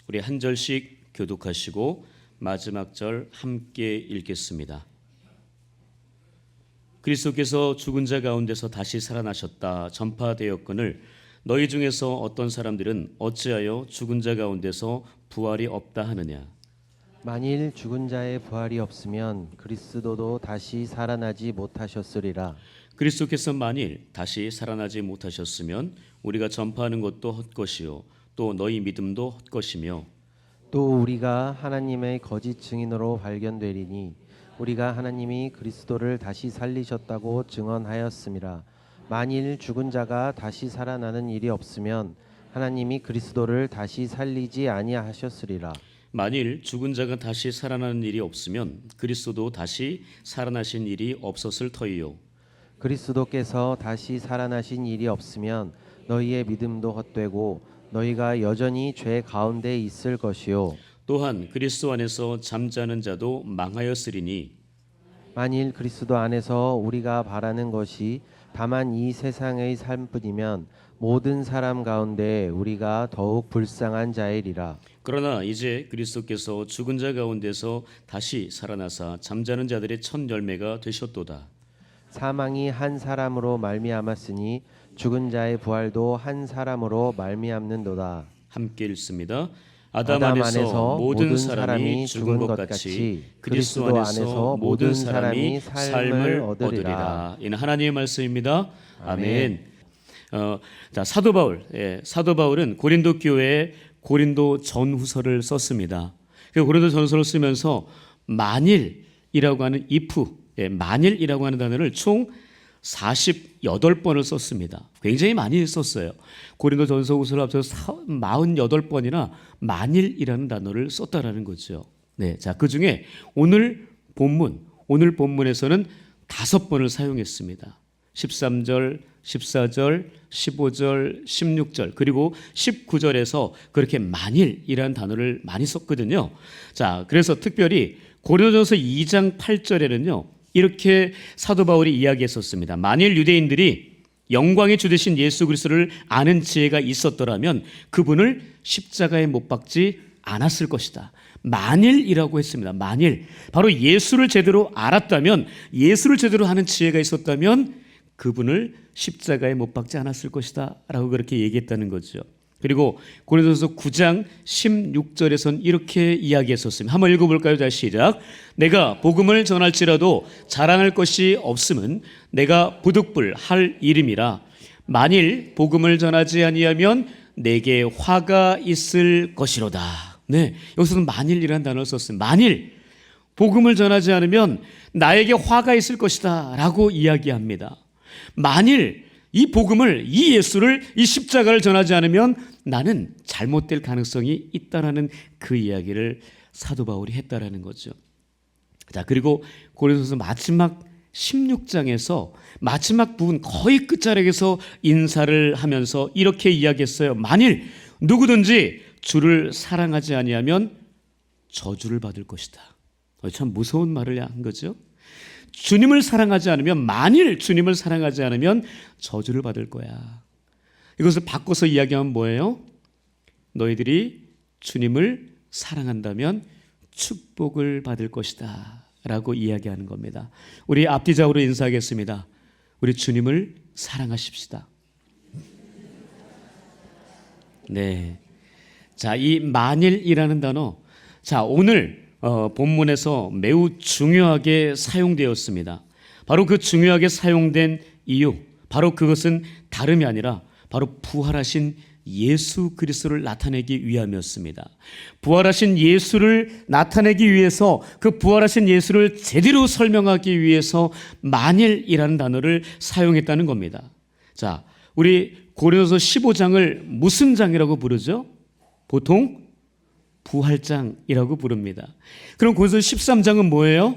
우리 한 절씩 교독하시고 마지막 절 함께 읽겠습니다. 그리스도께서 죽은 자 가운데서 다시 살아나셨다 전파되었거늘 너희 중에서 어떤 사람들은 어찌하여 죽은 자 가운데서 부활이 없다 하느냐. 만일 죽은 자의 부활이 없으면 그리스도도 다시 살아나지 못하셨으리라. 그리스도께서 만일 다시 살아나지 못하셨으면 우리가 전파하는 것도 헛것이요 또 너희 믿음도 헛것이며 또 우리가 하나님의 거짓 증인으로 발견되리니 우리가 하나님이 그리스도를 다시 살리셨다고 증언하였음이라. 만일 죽은 자가 다시 살아나는 일이 없으면 하나님이 그리스도를 다시 살리지 아니하셨으리라. 만일 죽은 자가 다시 살아나는 일이 없으면 그리스도도 다시 살아나신 일이 없었을 터이요 그리스도께서 다시 살아나신 일이 없으면 너희의 믿음도 헛되고 너희가 여전히 죄 가운데 있을 것이요 또한 그리스도 안에서 잠자는 자도 망하였으리니 만일 그리스도 안에서 우리가 바라는 것이 다만 이 세상의 삶뿐이면 모든 사람 가운데 우리가 더욱 불쌍한 자이리라. 그러나 이제 그리스도께서 죽은 자 가운데서 다시 살아나사 잠자는 자들의 첫 열매가 되셨도다. 사망이 한 사람으로 말미암았으니 죽은 자의 부활도 한 사람으로 말미암는도다. 함께 읽습니다. 아담 안에서 모든 사람이 죽은 것 같이 그리스도 안에서 모든 사람이 삶을 얻으리라. 이는 하나님의 말씀입니다. 아멘. 자, 사도 바울은 고린도 교회에 고린도 전후서를 썼습니다. 그 고린도 전서를 쓰면서 만일이라고 하는 if, 만일이라고 하는 단어를 총 48번을 썼습니다. 굉장히 많이 썼어요. 고린도 전서 후서를 합쳐서 48번이나 만일이라는 단어를 썼다라는 거죠. 네, 자, 그 중에 오늘 본문에서는 5번을 사용했습니다. 13절, 14절, 15절, 16절 그리고 19절에서 그렇게 만일이라는 단어를 많이 썼거든요. 자, 그래서 특별히 고린도전서 2장 8절에는요. 이렇게 사도 바울이 이야기했었습니다. 만일 유대인들이 영광의 주 되신 예수 그리스도를 아는 지혜가 있었더라면 그분을 십자가에 못 박지 않았을 것이다. 만일이라고 했습니다. 만일 바로 예수를 제대로 알았다면, 예수를 제대로 아는 지혜가 있었다면 그분을 십자가에 못 박지 않았을 것이다 라고 그렇게 얘기했다는 거죠. 그리고 고린도전서 9장 16절에선 이렇게 이야기했었습니다. 한번 읽어볼까요? 자, 시작. 내가 복음을 전할지라도 자랑할 것이 없음은 내가 부득불 할 일임이라. 만일 복음을 전하지 아니하면 내게 화가 있을 것이로다. 네, 여기서는 만일이라는 단어를 썼습니다. 만일 복음을 전하지 않으면 나에게 화가 있을 것이다 라고 이야기합니다. 만일 이 복음을, 이 예수를, 이 십자가를 전하지 않으면 나는 잘못될 가능성이 있다라는 그 이야기를 사도 바울이 했다라는 거죠. 자, 그리고 고린도서 마지막 16장에서 마지막 부분 거의 끝자락에서 인사를 하면서 이렇게 이야기했어요. 만일 누구든지 주를 사랑하지 아니하면 저주를 받을 것이다. 참 무서운 말을 한 거죠. 주님을 사랑하지 않으면, 만일 주님을 사랑하지 않으면 저주를 받을 거야. 이것을 바꿔서 이야기하면 뭐예요? 너희들이 주님을 사랑한다면 축복을 받을 것이다 라고 이야기하는 겁니다. 우리 앞뒤적으로 인사하겠습니다. 우리 주님을 사랑하십시다. 네. 자, 이 만일이라는 단어, 자, 오늘 본문에서 매우 중요하게 사용되었습니다. 바로 그 중요하게 사용된 이유, 바로 그것은 다름이 아니라 바로 부활하신 예수 그리스도를 나타내기 위함이었습니다. 부활하신 예수를 나타내기 위해서, 그 부활하신 예수를 제대로 설명하기 위해서 만일이라는 단어를 사용했다는 겁니다. 자, 우리 고린도서 15장을 무슨 장이라고 부르죠? 보통 부활장이라고 부릅니다. 그럼 고린도서 13장은 뭐예요?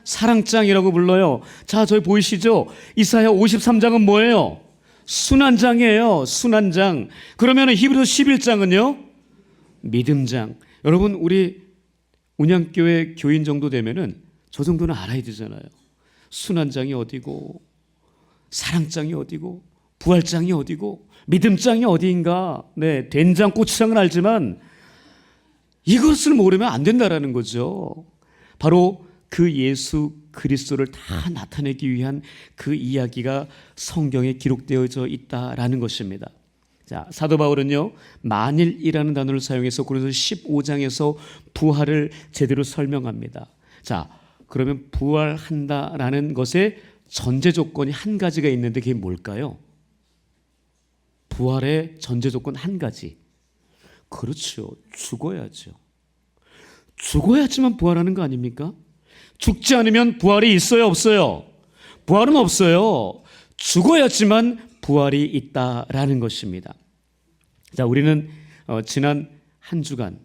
사랑장이라고 불러요. 자, 저기 보이시죠? 이사야 53장은 뭐예요? 순환장이에요. 순환장. 그러면 히브리서 11장은요? 믿음장. 여러분, 우리 운양교회 교인 정도 되면은 저 정도는 알아야 되잖아요. 순환장이 어디고, 사랑장이 어디고, 부활장이 어디고, 믿음장이 어디인가. 네, 된장, 고추장은 알지만 이것을 모르면 안 된다라는 거죠. 바로 그 예수 그리스도를 다 나타내기 위한 그 이야기가 성경에 기록되어져 있다라는 것입니다. 자, 사도 바울은요, 만일이라는 단어를 사용해서 고린도서 15장에서 부활을 제대로 설명합니다. 자, 그러면 부활한다라는 것의 전제 조건이 한 가지가 있는데 그게 뭘까요? 부활의 전제 조건 한 가지. 그렇죠. 죽어야죠. 죽어야지만 부활하는 거 아닙니까? 죽지 않으면 부활이 있어요, 없어요? 부활은 없어요. 죽어야지만 부활이 있다라는 것입니다. 자, 우리는 지난 한 주간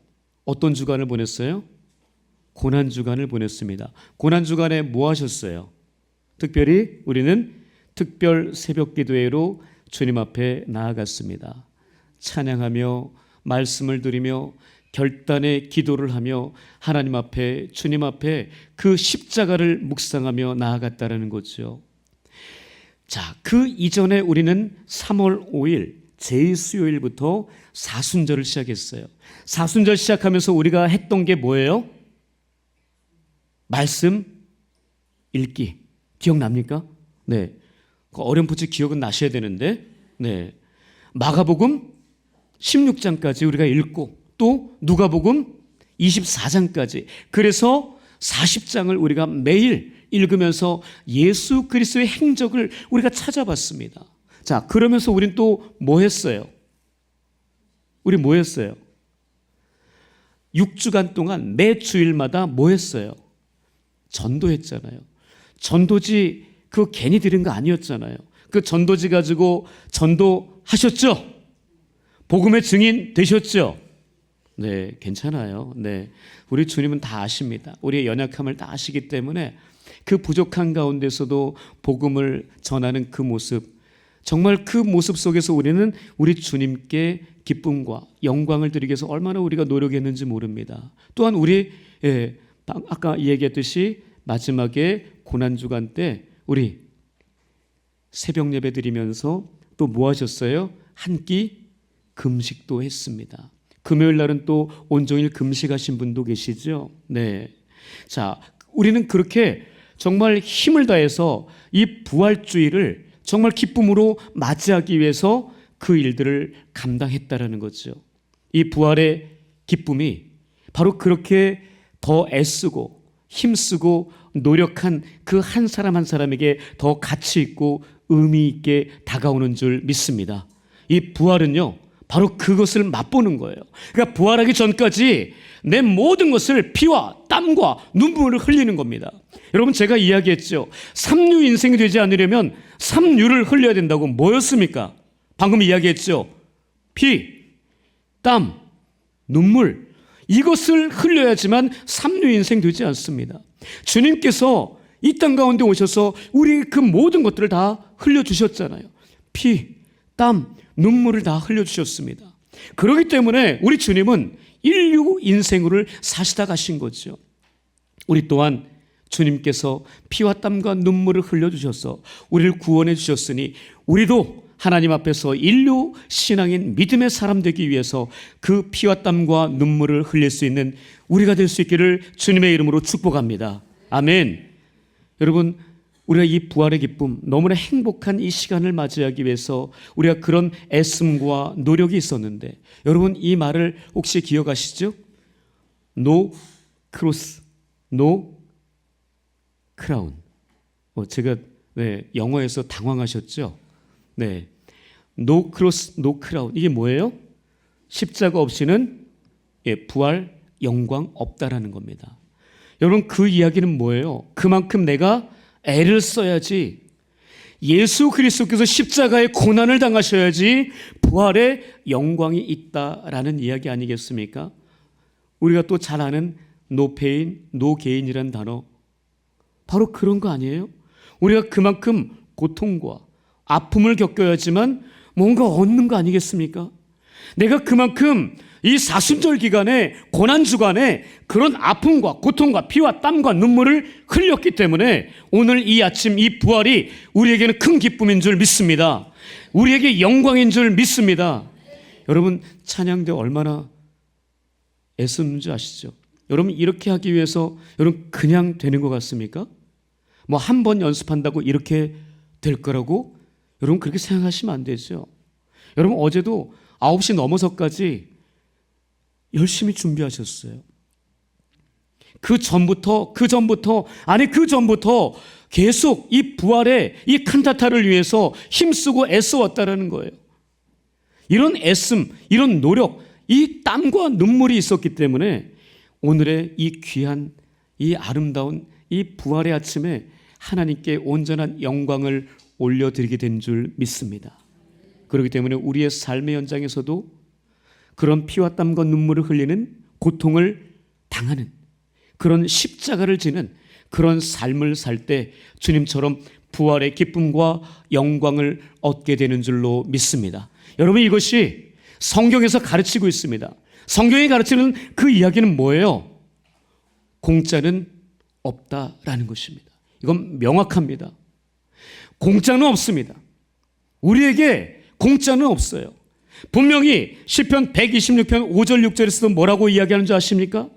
어떤 주간을 보냈어요? 고난 주간을 보냈습니다. 고난 주간에 뭐 하셨어요? 특별히 우리는 특별 새벽 기도회로 주님 앞에 나아갔습니다. 찬양하며 말씀을 드리며 결단의 기도를 하며 하나님 앞에, 주님 앞에 그 십자가를 묵상하며 나아갔다는 거죠. 자, 그 이전에 우리는 3월 5일 제2수요일부터 사순절을 시작했어요. 사순절 시작하면서 우리가 했던 게 뭐예요? 말씀 읽기. 기억납니까? 네. 어렴풋이 기억은 나셔야 되는데, 네. 마가복음 16장까지 우리가 읽고, 또 누가복음 24장까지. 그래서 40장을 우리가 매일 읽으면서 예수 그리스도의 행적을 우리가 찾아봤습니다. 자, 그러면서 우린 또 뭐 했어요? 우리 뭐 했어요? 6주간 동안 매 주일마다 뭐 했어요? 전도했잖아요. 전도지 그거 괜히 들은 거 아니었잖아요. 그 전도지 가지고 전도하셨죠? 복음의 증인 되셨죠? 네, 괜찮아요. 네, 우리 주님은 다 아십니다. 우리의 연약함을 다 아시기 때문에 그 부족한 가운데서도 복음을 전하는 그 모습, 정말 그 모습 속에서 우리는 우리 주님께 기쁨과 영광을 드리기 위해서 얼마나 우리가 노력했는지 모릅니다. 또한 우리 아까 얘기했듯이 마지막에 고난주간 때 우리 새벽 예배 드리면서 또 뭐 하셨어요? 한 끼 금식도 했습니다. 금요일 날은 또 온종일 금식하신 분도 계시죠? 네. 자, 우리는 그렇게 정말 힘을 다해서 이 부활주의를 정말 기쁨으로 맞이하기 위해서 그 일들을 감당했다라는 거죠. 이 부활의 기쁨이 바로 그렇게 더 애쓰고 힘쓰고 노력한 그 한 사람 한 사람에게 더 가치 있고 의미 있게 다가오는 줄 믿습니다. 이 부활은요, 바로 그것을 맛보는 거예요. 그러니까 부활하기 전까지 내 모든 것을 피와 땀과 눈물을 흘리는 겁니다. 여러분, 제가 이야기했죠. 삼류 인생이 되지 않으려면 삼류를 흘려야 된다고. 뭐였습니까? 방금 이야기했죠. 피, 땀, 눈물, 이것을 흘려야지만 삼류 인생 되지 않습니다. 주님께서 이 땅 가운데 오셔서 우리 그 모든 것들을 다 흘려주셨잖아요. 피, 땀, 눈물을 다 흘려주셨습니다. 그렇기 때문에 우리 주님은 인류 인생을 사시다 가신 거죠. 우리 또한 주님께서 피와 땀과 눈물을 흘려주셔서 우리를 구원해 주셨으니 우리도 하나님 앞에서 인류 신앙인 믿음의 사람 되기 위해서 그 피와 땀과 눈물을 흘릴 수 있는 우리가 될 수 있기를 주님의 이름으로 축복합니다. 아멘. 여러분, 우리가 이 부활의 기쁨, 너무나 행복한 이 시간을 맞이하기 위해서 우리가 그런 애씀과 노력이 있었는데, 여러분 이 말을 혹시 기억하시죠? No cross, no crown. 제가 영어에서 당황하셨죠? 네, no cross, no crown. 이게 뭐예요? 십자가 없이는 부활, 영광 없다라는 겁니다. 여러분, 그 이야기는 뭐예요? 그만큼 내가 애를 써야지, 예수 그리스도께서 십자가의 고난을 당하셔야지 부활의 영광이 있다라는 이야기 아니겠습니까? 우리가 또 잘 아는 no pain, no gain이라는 단어, 바로 그런 거 아니에요? 우리가 그만큼 고통과 아픔을 겪어야지만 뭔가 얻는 거 아니겠습니까? 내가 그만큼 이 사순절 기간에, 고난주간에 그런 아픔과 고통과 피와 땀과 눈물을 흘렸기 때문에 오늘 이 아침 이 부활이 우리에게는 큰 기쁨인 줄 믿습니다. 우리에게 영광인 줄 믿습니다. 여러분, 찬양대 얼마나 애쓰는 줄 아시죠? 여러분 이렇게 하기 위해서 여러분 그냥 되는 것 같습니까? 뭐 한 번 연습한다고 이렇게 될 거라고 여러분 그렇게 생각하시면 안 되죠. 여러분 어제도 9시 넘어서까지 열심히 준비하셨어요. 그 전부터 계속 이 부활의 이 칸타타를 위해서 힘쓰고 애써왔다라는 거예요. 이런 애씀, 이런 노력, 이 땀과 눈물이 있었기 때문에 오늘의 이 귀한, 이 아름다운 이 부활의 아침에 하나님께 온전한 영광을 올려드리게 된 줄 믿습니다. 그렇기 때문에 우리의 삶의 현장에서도 그런 피와 땀과 눈물을 흘리는 고통을 당하는 그런 십자가를 지는 그런 삶을 살 때 주님처럼 부활의 기쁨과 영광을 얻게 되는 줄로 믿습니다. 여러분 이것이 성경에서 가르치고 있습니다. 성경이 가르치는 그 이야기는 뭐예요? 공짜는 없다라는 것입니다. 이건 명확합니다. 공짜는 없습니다. 우리에게 공짜는 없어요. 분명히 시편 126편 5절 6절에서도 뭐라고 이야기하는 줄 아십니까?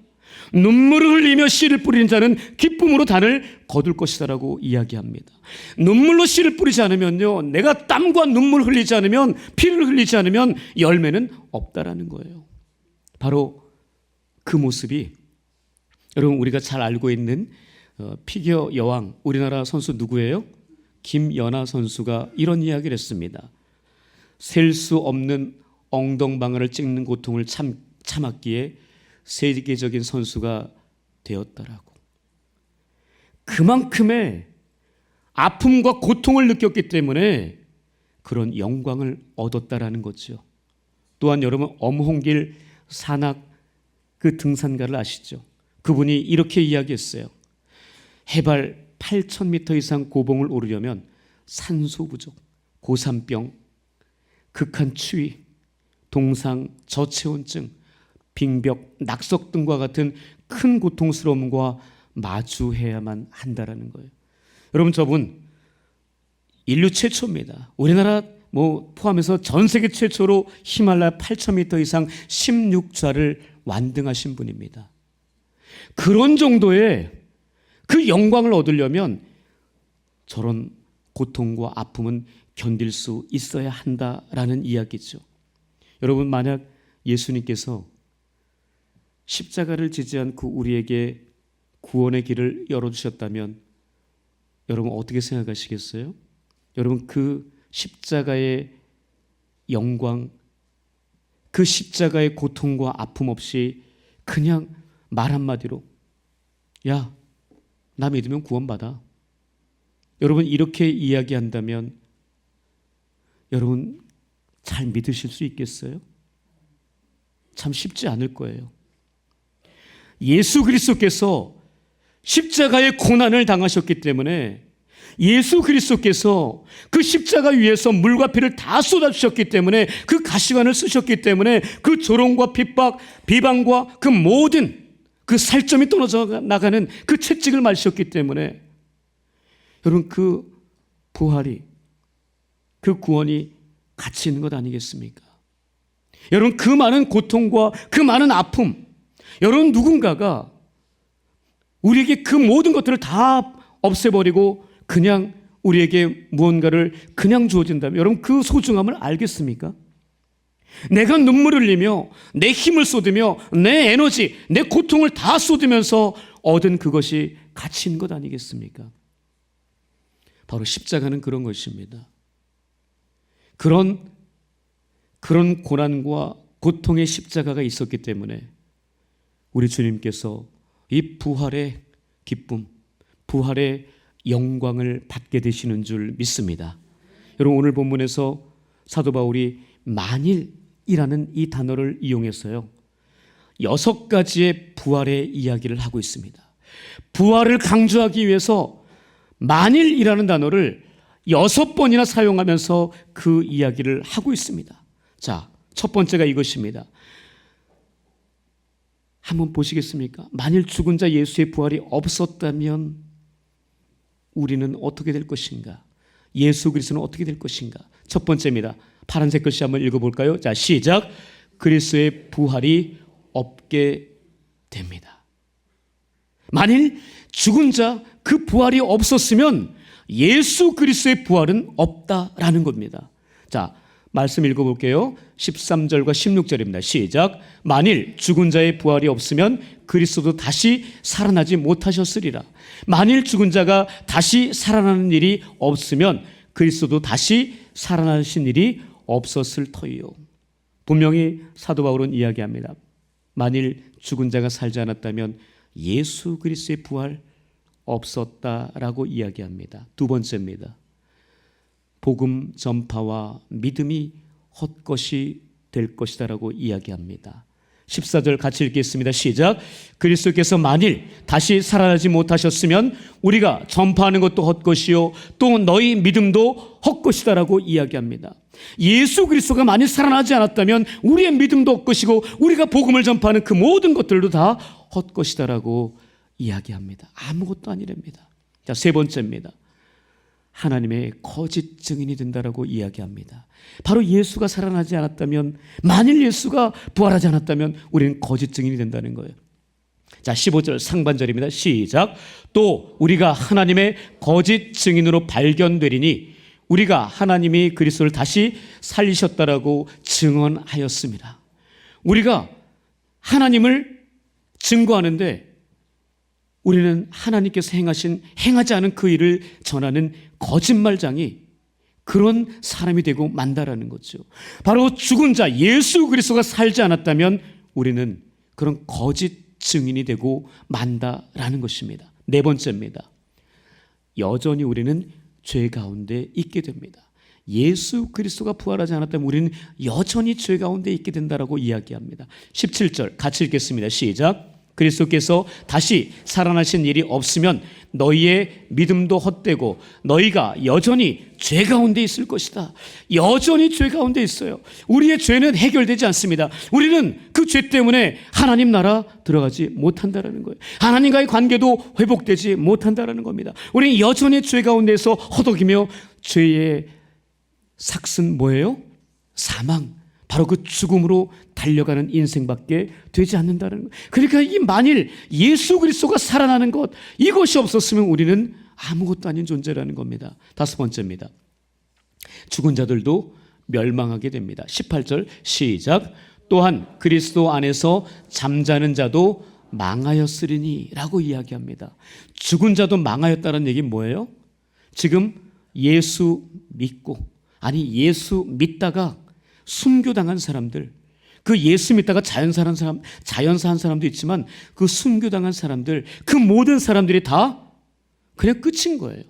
눈물을 흘리며 씨를 뿌리는 자는 기쁨으로 단을 거둘 것이다라고 이야기합니다. 눈물로 씨를 뿌리지 않으면요, 내가 땀과 눈물 흘리지 않으면, 피를 흘리지 않으면 열매는 없다라는 거예요. 바로 그 모습이 여러분 우리가 잘 알고 있는 피겨 여왕 우리나라 선수 누구예요? 김연아 선수가 이런 이야기를 했습니다. 셀 수 없는 엉덩방아를 찍는 고통을 참았기에 세계적인 선수가 되었다라고. 그만큼의 아픔과 고통을 느꼈기 때문에 그런 영광을 얻었다라는 거죠. 또한 여러분 엄홍길 산악 그 등산가를 아시죠? 그분이 이렇게 이야기했어요. 해발 8,000m 이상 고봉을 오르려면 산소 부족, 고산병, 극한 추위, 동상 저체온증, 빙벽, 낙석 등과 같은 큰 고통스러움과 마주해야만 한다라는 거예요. 여러분 저분 인류 최초입니다. 우리나라 포함해서 전 세계 최초로 히말라야 8,000m 이상 16좌를 완등하신 분입니다. 그런 정도의 그 영광을 얻으려면 저런 고통과 아픔은 견딜 수 있어야 한다라는 이야기죠. 여러분 만약 예수님께서 십자가를 지지 않고 우리에게 구원의 길을 열어주셨다면 여러분 어떻게 생각하시겠어요? 여러분 그 십자가의 영광, 그 십자가의 고통과 아픔 없이 그냥 말 한마디로 야, 나 믿으면 구원받아. 여러분 이렇게 이야기한다면 여러분 잘 믿으실 수 있겠어요? 참 쉽지 않을 거예요. 예수 그리스도께서 십자가의 고난을 당하셨기 때문에 예수 그리스도께서 그 십자가 위에서 물과 피를 다 쏟아주셨기 때문에 그 가시관을 쓰셨기 때문에 그 조롱과 핍박, 비방과 그 모든 그 살점이 떨어져 나가는 그 채찍을 맞으셨기 때문에 여러분 그 부활이 그 구원이 가치 있는 것 아니겠습니까? 여러분 그 많은 고통과 그 많은 아픔 여러분 누군가가 우리에게 그 모든 것들을 다 없애버리고 그냥 우리에게 무언가를 그냥 주어진다면 여러분 그 소중함을 알겠습니까? 내가 눈물을 흘리며 내 힘을 쏟으며 내 에너지, 내 고통을 다 쏟으면서 얻은 그것이 가치 있는 것 아니겠습니까? 바로 십자가는 그런 것입니다. 그런 고난과 고통의 십자가가 있었기 때문에 우리 주님께서 이 부활의 기쁨, 부활의 영광을 받게 되시는 줄 믿습니다. 여러분 오늘 본문에서 사도 바울이 만일이라는 이 단어를 이용해서요 6가지의 부활의 이야기를 하고 있습니다. 부활을 강조하기 위해서 만일이라는 단어를 6번이나 사용하면서 그 이야기를 하고 있습니다. 자, 첫 번째가 이것입니다. 한번 보시겠습니까? 만일 죽은 자 예수의 부활이 없었다면 우리는 어떻게 될 것인가? 예수 그리스도는 어떻게 될 것인가? 첫 번째입니다. 파란색 글씨 한번 읽어볼까요? 자, 시작. 그리스도의 부활이 없게 됩니다. 만일 죽은 자 그 부활이 없었으면 예수 그리스도의 부활은 없다라는 겁니다. 자, 말씀 읽어볼게요. 13절과 16절입니다. 시작. 만일 죽은 자의 부활이 없으면 그리스도도 다시 살아나지 못하셨으리라. 만일 죽은 자가 다시 살아나는 일이 없으면 그리스도도 다시 살아나신 일이 없었을 터이요. 분명히 사도 바울은 이야기합니다. 만일 죽은 자가 살지 않았다면 예수 그리스도의 부활 없었다라고 이야기합니다. 두 번째입니다. 복음 전파와 믿음이 헛것이 될 것이다라고 이야기합니다. 14절 같이 읽겠습니다. 시작. 그리스도께서 만일 다시 살아나지 못하셨으면 우리가 전파하는 것도 헛것이요 또 너희 믿음도 헛것이다라고 이야기합니다. 예수 그리스도가 만일 살아나지 않았다면 우리의 믿음도 헛것이고 우리가 복음을 전파하는 그 모든 것들도 다 헛것이다라고 이야기합니다. 아무것도 아니랍니다. 자, 세 번째입니다. 하나님의 거짓 증인이 된다라고 이야기합니다. 바로 예수가 살아나지 않았다면, 만일 예수가 부활하지 않았다면 우리는 거짓 증인이 된다는 거예요. 자, 15절 상반절입니다. 시작. 또 우리가 하나님의 거짓 증인으로 발견되리니 우리가 하나님이 그리스도를 다시 살리셨다라고 증언하였습니다. 우리가 하나님을 증거하는데 우리는 하나님께서 행하지 않은 그 일을 전하는 거짓말장이 그런 사람이 되고 만다라는 거죠. 바로 죽은 자 예수 그리스도가 살지 않았다면 우리는 그런 거짓 증인이 되고 만다라는 것입니다. 네 번째입니다. 여전히 우리는 죄 가운데 있게 됩니다. 예수 그리스도가 부활하지 않았다면 우리는 여전히 죄 가운데 있게 된다라고 이야기합니다. 17절 같이 읽겠습니다. 시작. 그리스도께서 다시 살아나신 일이 없으면 너희의 믿음도 헛되고 너희가 여전히 죄 가운데 있을 것이다. 여전히 죄 가운데 있어요. 우리의 죄는 해결되지 않습니다. 우리는 그 죄 때문에 하나님 나라 들어가지 못한다라는 거예요. 하나님과의 관계도 회복되지 못한다라는 겁니다. 우리는 여전히 죄 가운데서 허덕이며 죄의 삭은 뭐예요? 사망. 바로 그 죽음으로 달려가는 인생밖에 되지 않는다는 거예요. 그러니까 이 만일 예수 그리스도가 살아나는 것, 이것이 없었으면 우리는 아무것도 아닌 존재라는 겁니다. 다섯 번째입니다. 죽은 자들도 멸망하게 됩니다. 18절 시작. 또한 그리스도 안에서 잠자는 자도 망하였으리니 라고 이야기합니다. 죽은 자도 망하였다는 얘기는 뭐예요? 지금 예수 믿고, 아니 예수 믿다가 순교당한 사람들, 그 예수 믿다가 자연사한 사람도 있지만 그 순교당한 사람들, 그 모든 사람들이 다 그냥 끝인 거예요.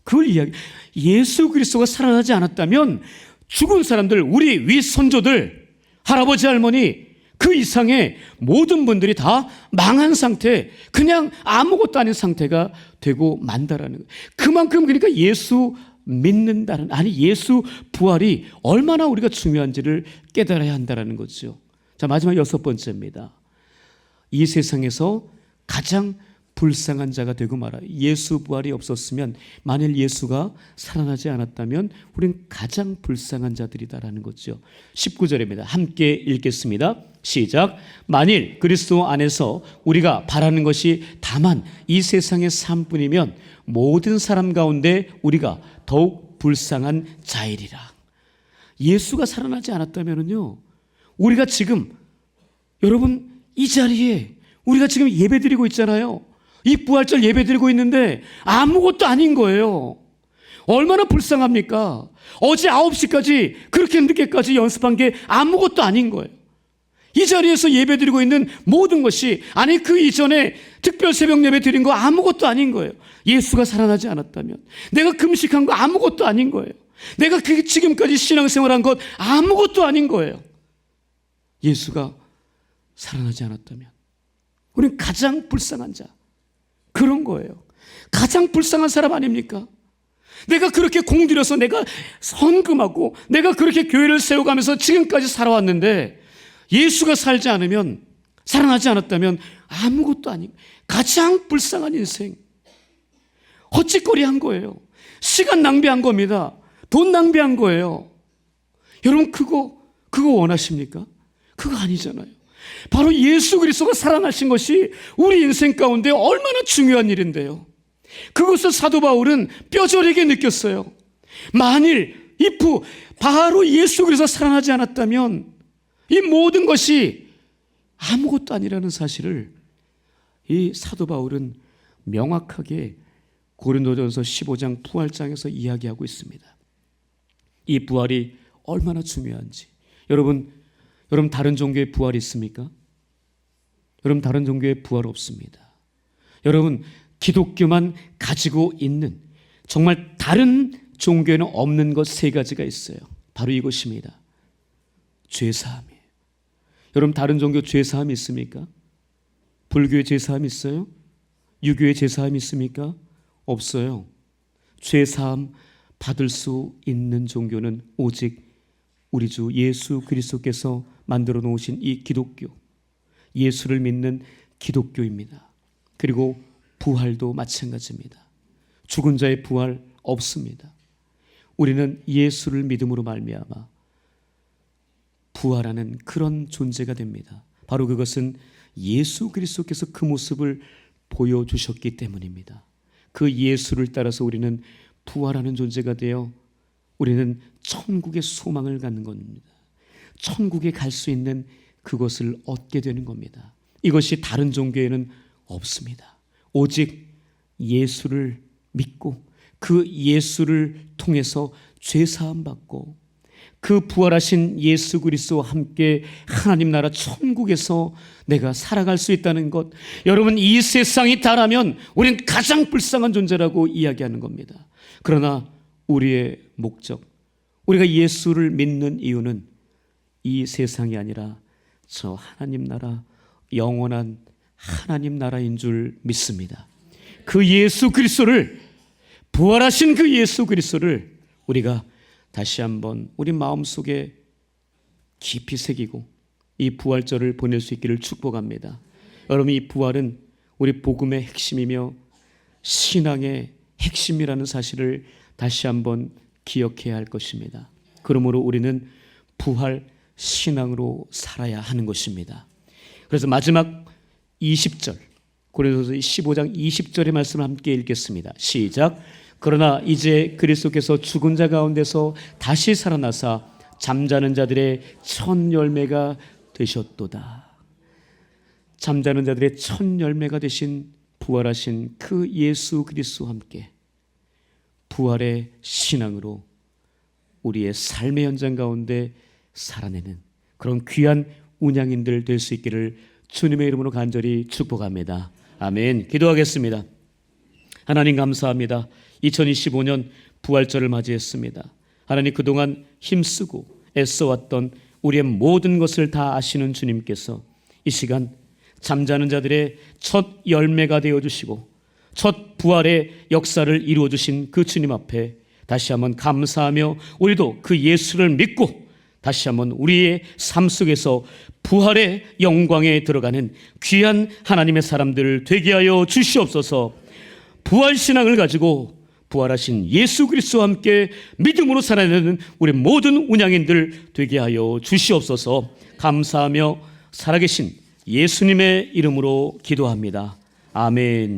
그걸 예수 그리스도가 살아나지 않았다면 죽은 사람들, 우리 윗선조들, 할아버지 할머니 그 이상의 모든 분들이 다 망한 상태, 그냥 아무것도 아닌 상태가 되고 만다라는 거예요. 그만큼 그러니까 예수 믿는다는, 아니 예수 부활이 얼마나 우리가 중요한지를 깨달아야 한다는 거죠. 자, 마지막 여섯 번째입니다. 이 세상에서 가장 불쌍한 자가 되고 말아요. 예수 부활이 없었으면, 만일 예수가 살아나지 않았다면 우리는 가장 불쌍한 자들이다라는 거죠. 19절입니다. 함께 읽겠습니다. 시작. 만일 그리스도 안에서 우리가 바라는 것이 다만 이 세상의 삶뿐이면 모든 사람 가운데 우리가 더욱 불쌍한 자이리라. 예수가 살아나지 않았다면요, 우리가 지금, 여러분 이 자리에 우리가 지금 예배드리고 있잖아요. 이 부활절 예배드리고 있는데 아무것도 아닌 거예요. 얼마나 불쌍합니까? 어제 9시까지 그렇게 늦게까지 연습한 게 아무것도 아닌 거예요. 이 자리에서 예배드리고 있는 모든 것이, 아니 그 이전에 특별 새벽 예배 드린 거 아무것도 아닌 거예요. 예수가 살아나지 않았다면 내가 금식한 거 아무것도 아닌 거예요. 내가 지금까지 신앙생활한 것 아무것도 아닌 거예요. 예수가 살아나지 않았다면 우리는 가장 불쌍한 자, 그런 거예요. 가장 불쌍한 사람 아닙니까? 내가 그렇게 공들여서 내가 헌금하고 내가 그렇게 교회를 세워가면서 지금까지 살아왔는데 예수가 살지 않으면, 살아나지 않았다면 아무것도 아닌, 가장 불쌍한 인생, 헛짓거리한 거예요. 시간 낭비한 겁니다. 돈 낭비한 거예요. 여러분 그거 원하십니까? 그거 아니잖아요. 바로 예수 그리스도가 살아나신 것이 우리 인생 가운데 얼마나 중요한 일인데요. 그것을 사도 바울은 뼈저리게 느꼈어요. 만일 바로 예수 그리스도가 살아나지 않았다면 이 모든 것이 아무것도 아니라는 사실을 이 사도 바울은 명확하게 고린도전서 15장 부활장에서 이야기하고 있습니다. 이 부활이 얼마나 중요한지. 여러분 다른 종교에 부활이 있습니까? 여러분 다른 종교에 부활 없습니다. 여러분 기독교만 가지고 있는 정말 다른 종교에는 없는 것 세 가지가 있어요. 바로 이것입니다. 죄사함이에요. 여러분 다른 종교 죄사함이 있습니까? 불교의 죄사함이 있어요? 유교의 죄사함이 있습니까? 없어요. 죄사함 받을 수 있는 종교는 오직 우리 주 예수 그리스도께서 만들어 놓으신 이 기독교, 예수를 믿는 기독교입니다. 그리고 부활도 마찬가지입니다. 죽은 자의 부활 없습니다. 우리는 예수를 믿음으로 말미암아 부활하는 그런 존재가 됩니다. 바로 그것은 예수 그리스도께서 그 모습을 보여주셨기 때문입니다. 그 예수를 따라서 우리는 부활하는 존재가 되어 우리는 천국의 소망을 갖는 겁니다. 천국에 갈 수 있는 그것을 얻게 되는 겁니다. 이것이 다른 종교에는 없습니다. 오직 예수를 믿고 그 예수를 통해서 죄사함 받고 그 부활하신 예수 그리스도와 함께 하나님 나라 천국에서 내가 살아갈 수 있다는 것. 여러분 이 세상이 다라면 우리는 가장 불쌍한 존재라고 이야기하는 겁니다. 그러나 우리의 목적, 우리가 예수를 믿는 이유는 이 세상이 아니라 저 하나님 나라, 영원한 하나님 나라인 줄 믿습니다. 그 예수 그리스도를, 부활하신 그 예수 그리스도를 우리가 다시 한번 우리 마음속에 깊이 새기고 이 부활절을 보낼 수 있기를 축복합니다. 여러분 이 부활은 우리 복음의 핵심이며 신앙의 핵심이라는 사실을 다시 한번 기억해야 할 것입니다. 그러므로 우리는 부활 신앙으로 살아야 하는 것입니다. 그래서 마지막 20절, 고린도서 15장 20절의 말씀을 함께 읽겠습니다. 시작. 그러나 이제 그리스도께서 죽은 자 가운데서 다시 살아나사 잠자는 자들의 첫 열매가 되셨도다. 잠자는 자들의 첫 열매가 되신 부활하신 그 예수 그리스도와 함께 부활의 신앙으로 우리의 삶의 현장 가운데 살아내는 그런 귀한 운양인들 될 수 있기를 주님의 이름으로 간절히 축복합니다. 아멘. 기도하겠습니다. 하나님 감사합니다. 2025년 부활절을 맞이했습니다. 하나님 그동안 힘쓰고 애써왔던 우리의 모든 것을 다 아시는 주님께서 이 시간 잠자는 자들의 첫 열매가 되어주시고 첫 부활의 역사를 이루어주신 그 주님 앞에 다시 한번 감사하며 우리도 그 예수를 믿고 다시 한번 우리의 삶 속에서 부활의 영광에 들어가는 귀한 하나님의 사람들 되게 하여 주시옵소서. 부활신앙을 가지고 부활하신 예수 그리스도와 함께 믿음으로 살아내는 우리 모든 운양인들 되게 하여 주시옵소서. 감사하며 살아계신 예수님의 이름으로 기도합니다. 아멘.